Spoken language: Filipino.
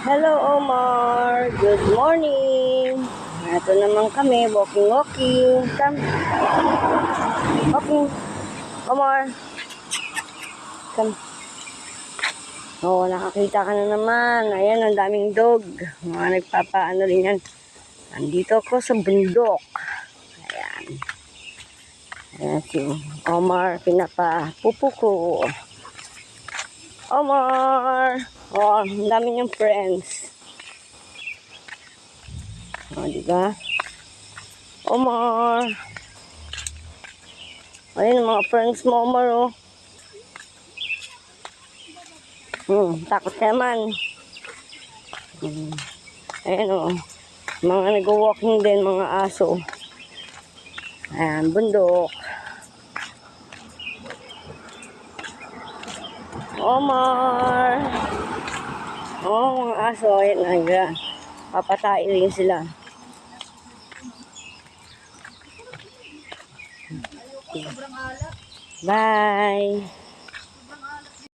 Hello, Omar. Good morning. Ito naman kami, walking. Come. Walking. Omar. Come. Oo, nakakita ka na naman. Ayan, ang daming dog. Mga nagpapaano rin yan. Andito ako sa bundok. Ayan. Ayan si Omar, pinapapupo ko. Omar. Oh, ang dami niyang friends. Oh, diba? Omar. Ayun, mga friends mo, Omar, oh. Takot ka naman. Ayan, oh. Mga nag-walking din, mga aso. Ayan, bundok. Omar. Oh, mga aso. Ayan, papatain rin sila. Bye.